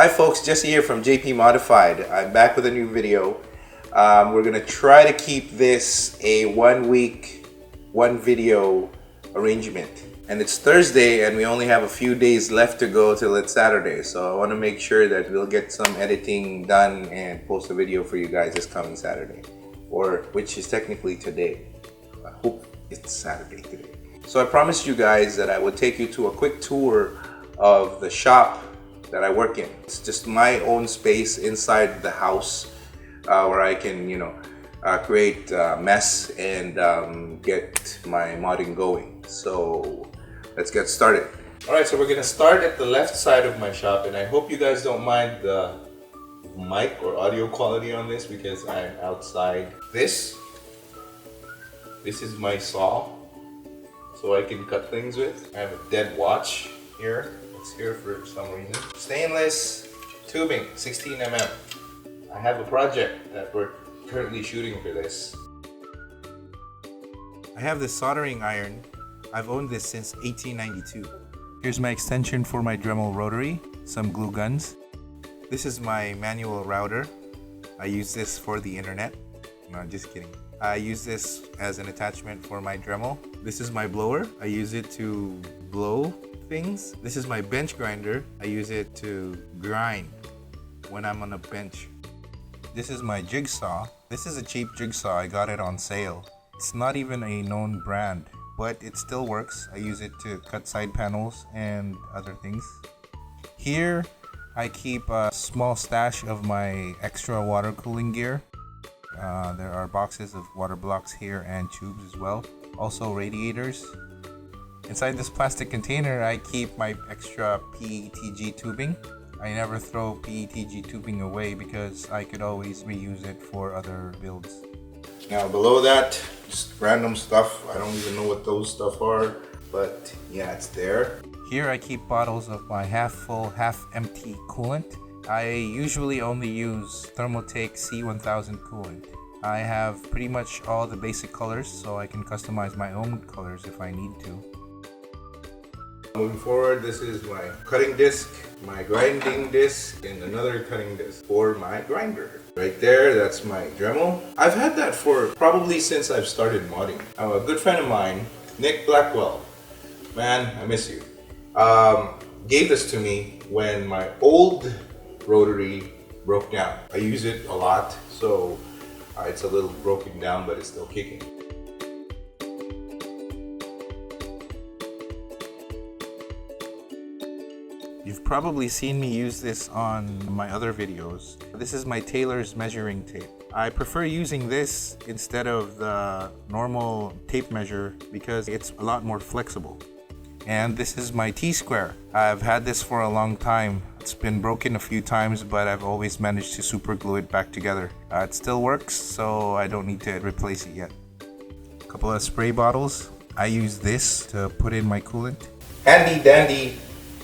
Hi folks, Jesse here from JP Modified. I'm back with a new video. We're gonna try to keep this a 1 week, 1 video arrangement. And it's Thursday and we only have a few days left to go till it's Saturday. So I wanna make sure that we'll get some editing done and post a video for you guys this coming Saturday. Or, which is technically today. I hope it's Saturday today. So I promised you guys that I would take you to a quick tour of the shop that I work in. It's just my own space inside the house where I can, create mess and get my modding going. So let's get started. All right, so we're gonna start at the left side of my shop, and I hope you guys don't mind the mic or audio quality on this because I'm outside. This is my saw, so I can cut things with. I have a dead watch here. It's here for some reason. Stainless tubing, 16 mm. I have a project that we're currently shooting for this. I have this soldering iron. I've owned this since 1892. Here's my extension for my Dremel rotary, some glue guns. This is my manual router. I use this for the internet. No, just kidding. I use this as an attachment for my Dremel. This is my blower. I use it to blow things. This is my bench grinder. I use it to grind when I'm on a bench. This is my jigsaw. This is a cheap jigsaw. I got it on sale. It's not even a known brand, but it still works. I use it to cut side panels and other things. Here I keep a small stash of my extra water cooling gear. There are boxes of water blocks here and tubes as well. Also radiators. Inside this plastic container, I keep my extra PETG tubing. I never throw PETG tubing away because I could always reuse it for other builds. Now below that, just random stuff. I don't even know what those stuff are, but yeah, it's there. Here I keep bottles of my half full, half empty coolant. I usually only use Thermaltake C1000 coolant. I have pretty much all the basic colors, so I can customize my own colors if I need to. Moving forward, this is my cutting disc, my grinding disc, and another cutting disc for my grinder. Right there, that's my Dremel. I've had that for probably since I've started modding. A good friend of mine, Nick Blackwell, man, I miss you, gave this to me when my old rotary broke down. I use it a lot, so it's a little broken down, but it's still kicking. You've probably seen me use this on my other videos. This is my tailor's measuring tape. I prefer using this instead of the normal tape measure because it's a lot more flexible. And this is my T-square. I've had this for a long time. It's been broken a few times, but I've always managed to super glue it back together. It still works, so I don't need to replace it yet. A couple of spray bottles. I use this to put in my coolant. Handy dandy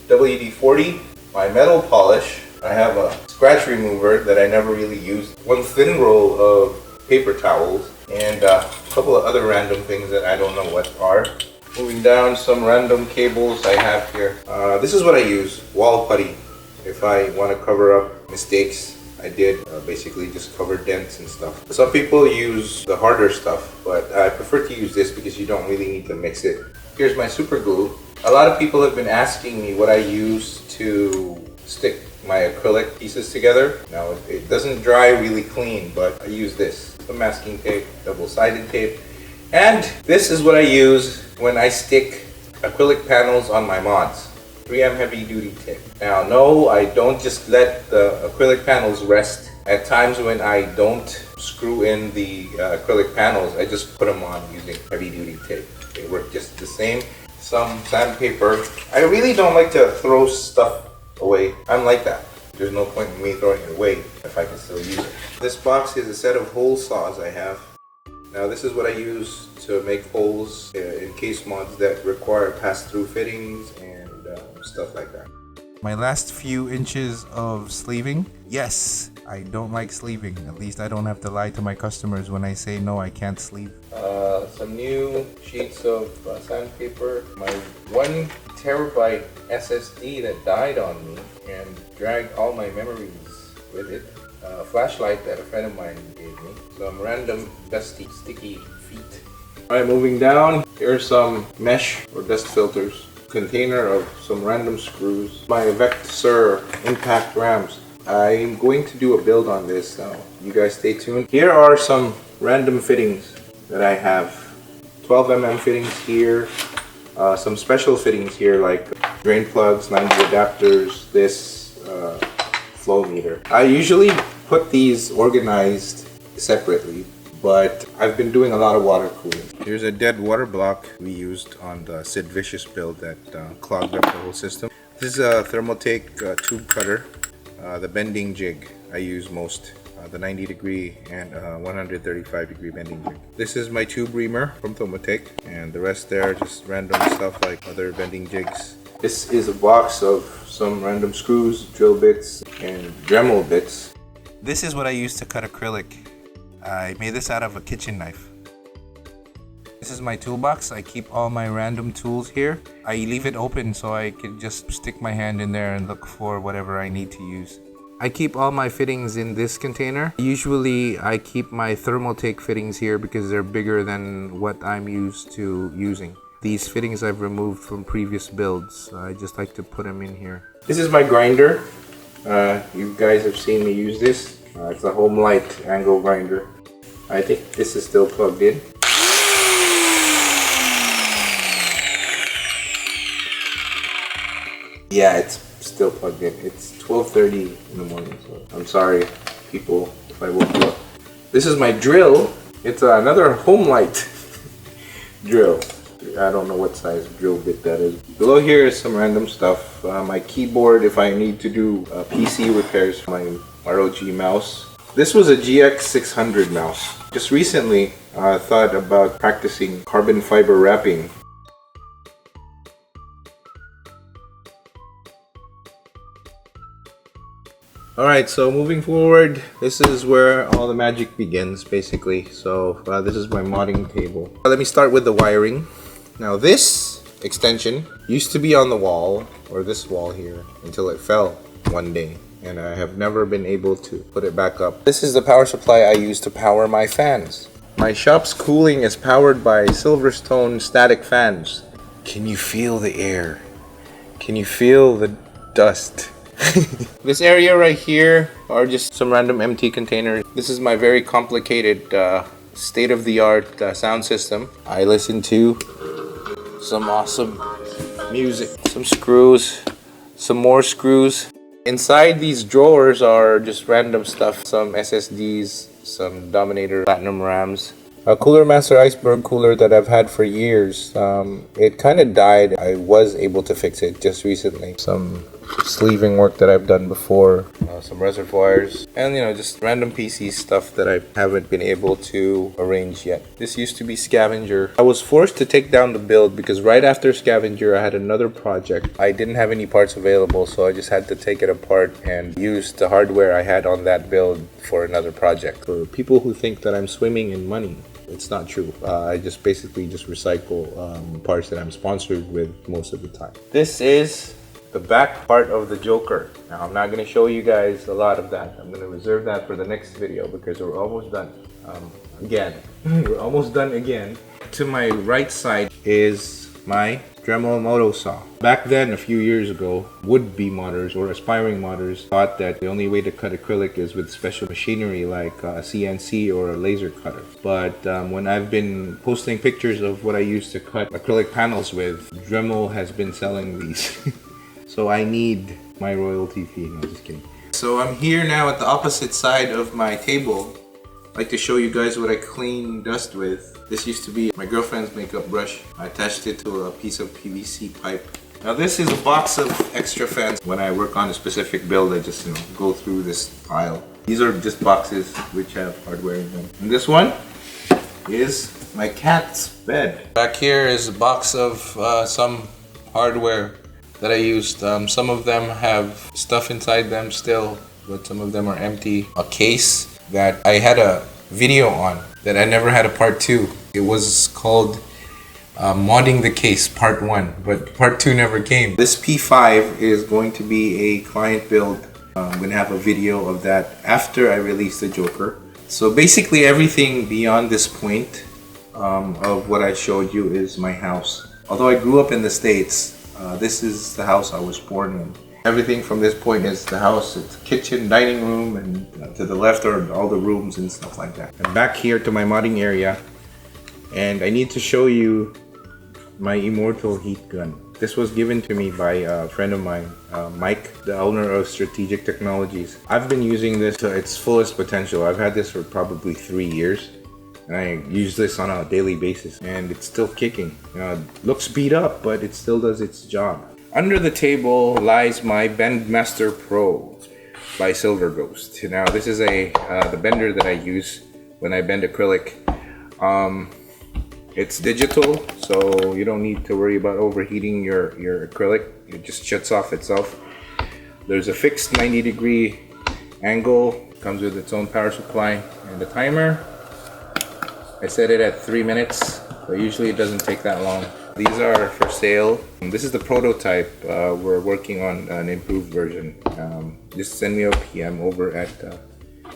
WD-40, my metal polish. I have a scratch remover that I never really used. One thin roll of paper towels and a couple of other random things that I don't know what are. Moving down, some random cables I have here. This is what I use, wall putty. If I want to cover up mistakes I did, basically just cover dents and stuff. Some people use the harder stuff, but I prefer to use this because you don't really need to mix it. Here's my super glue. A lot of people have been asking me what I use to stick my acrylic pieces together. Now it doesn't dry really clean, but I use this. Some masking tape, double-sided tape. And this is what I use when I stick acrylic panels on my mods. 3M heavy duty tape. Now no, I don't just let the acrylic panels rest. At times when I don't screw in the acrylic panels, I just put them on using heavy duty tape. They work just the same. Some sandpaper. I really don't like to throw stuff away. I'm like that. There's no point in me throwing it away if I can still use it. This box is a set of hole saws I have. Now this is what I use to make holes in case mods that require pass-through fittings and stuff like that. My last few inches of sleeving. Yes, I don't like sleeving. At least I don't have to lie to my customers when I say no, I can't sleeve. Some new sheets of sandpaper. My 1 terabyte SSD that died on me and dragged all my memories with it. A flashlight that a friend of mine gave me. Some random dusty, sticky feet. Alright, moving down. Here's some mesh or dust filters. Container of some random screws. My Vector impact rams. I'm going to do a build on this, so you guys stay tuned. Here are some random fittings that I have. 12mm fittings here, some special fittings here like drain plugs, 90 adapters, this flow meter. I usually put these organized separately, but I've been doing a lot of water cooling. Here's a dead water block we used on the Sid Vicious build that clogged up the whole system. This is a Thermaltake tube cutter. The bending jig I use most, the 90 degree and 135 degree bending jig. This is my tube reamer from Thermaltake, and the rest there just random stuff like other bending jigs. This is a box of some random screws, drill bits, and Dremel bits. This is what I use to cut acrylic. I made this out of a kitchen knife. This is my toolbox. I keep all my random tools here. I leave it open so I can just stick my hand in there and look for whatever I need to use. I keep all my fittings in this container. Usually I keep my Thermaltake fittings here because they're bigger than what I'm used to using. These fittings I've removed from previous builds. I just like to put them in here. This is my grinder. You guys have seen me use this. It's a HomeLight angle grinder. I think this is still plugged in. Yeah, it's still plugged in. It's 12:30 in the morning, so I'm sorry, people, if I woke you up. This is my drill. It's another HomeLight drill. I don't know what size drill bit that is. Below here is some random stuff. My keyboard, if I need to do PC repairs for my ROG mouse. This was a GX600 mouse. Just recently, I thought about practicing carbon fiber wrapping. Alright, so moving forward, this is where all the magic begins, basically. So this is my modding table. Let me start with the wiring. Now this extension used to be on the wall, or this wall here, until it fell one day. And I have never been able to put it back up. This is the power supply I use to power my fans. My shop's cooling is powered by Silverstone static fans. Can you feel the air? Can you feel the dust? This area right here are just some random empty containers. This is my very complicated state-of-the-art sound system. I listen to some awesome music. Some screws, some more screws. Inside these drawers are just random stuff. Some SSDs, some Dominator Platinum RAMs. A Cooler Master Iceberg cooler that I've had for years. It kind of died. I was able to fix it just recently. Some sleeving work that I've done before, some reservoirs, and just random PC stuff that I haven't been able to arrange yet. This used to be Scavenger. I was forced to take down the build because right after Scavenger I had another project. I didn't have any parts available, so I just had to take it apart and use the hardware I had on that build for another project. For people who think that I'm swimming in money, it's not true. I just basically recycle parts that I'm sponsored with most of the time. This is the back part of the Joker. Now I'm not going to show you guys a lot of that. I'm going to reserve that for the next video because we're almost done. Again, we're almost done again. To my right side is my Dremel Moto saw. Back then, a few years ago, would-be modders or aspiring modders thought that the only way to cut acrylic is with special machinery like a CNC or a laser cutter. But when I've been posting pictures of what I used to cut acrylic panels with, Dremel has been selling these. So I need my royalty fee. No, just kidding. So I'm here now at the opposite side of my table. I'd like to show you guys what I clean dust with. This used to be my girlfriend's makeup brush. I attached it to a piece of PVC pipe. Now this is a box of extra fans. When I work on a specific build, I just go through this pile. These are just boxes which have hardware in them. And this one is my cat's bed. Back here is a box of some hardware that I used. Some of them have stuff inside them still, but some of them are empty. A case that I had a video on that I never had a part 2. It was called Modding the case part 1, but part 2 never came. This P5 is going to be a client build. I'm going to have a video of that after I release the Joker. So basically everything beyond this point of what I showed you is my house. Although I grew up in the States, this is the house I was born in. Everything from this point is the house. It's kitchen, dining room, and to the left are all the rooms and stuff like that. I'm back here to my modding area, and I need to show you my immortal heat gun. This was given to me by a friend of mine, Mike, the owner of Strategic Technologies. I've been using this to its fullest potential. I've had this for probably 3 years, and I use this on a daily basis, and it's still kicking. It looks beat up, but it still does its job. Under the table lies my Bendmaster Pro by Silver Ghost. Now this is the bender that I use when I bend acrylic. It's digital, so you don't need to worry about overheating your acrylic. It just shuts off itself. There's a fixed 90-degree angle, comes with its own power supply, and the timer. I set it at 3 minutes, but usually it doesn't take that long. These are for sale. This is the prototype. We're working on an improved version. Just send me a PM over at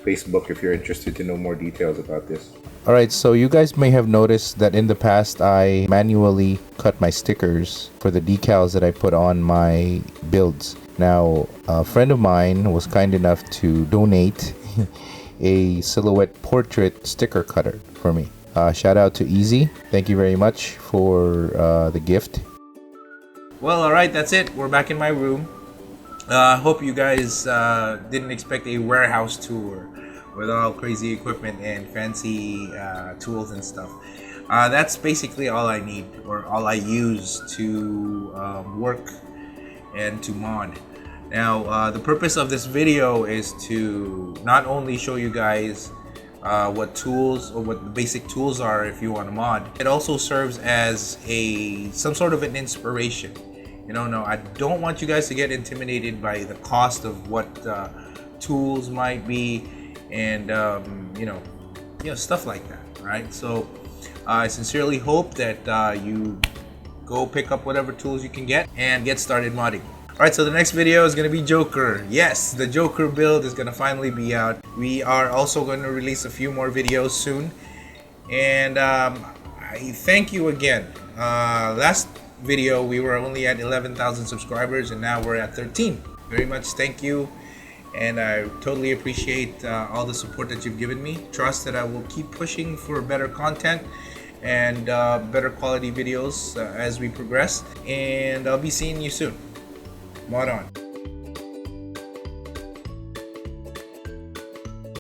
Facebook if you're interested to know more details about this. Alright, so you guys may have noticed that in the past I manually cut my stickers for the decals that I put on my builds. Now, a friend of mine was kind enough to donate a silhouette portrait sticker cutter for me. Shout out to Easy. Thank you very much for the gift. Well, alright, that's it. We're back in my room. Hope you guys didn't expect a warehouse tour with all crazy equipment and fancy tools and stuff. That's basically all I need, or all I use to work and to mod. Now, the purpose of this video is to not only show you guys what tools or what the basic tools are if you want to mod. It also serves as some sort of an inspiration. No, I don't want you guys to get intimidated by the cost of what tools might be, and stuff like that. Right? So I sincerely hope that you go pick up whatever tools you can get and get started modding. Alright, so the next video is going to be Joker. Yes, the Joker build is going to finally be out. We are also going to release a few more videos soon. And I thank you again. Last video we were only at 11,000 subscribers, and now we're at 13. Very much thank you. And I totally appreciate all the support that you've given me. Trust that I will keep pushing for better content and better quality videos as we progress. And I'll be seeing you soon. Mod on.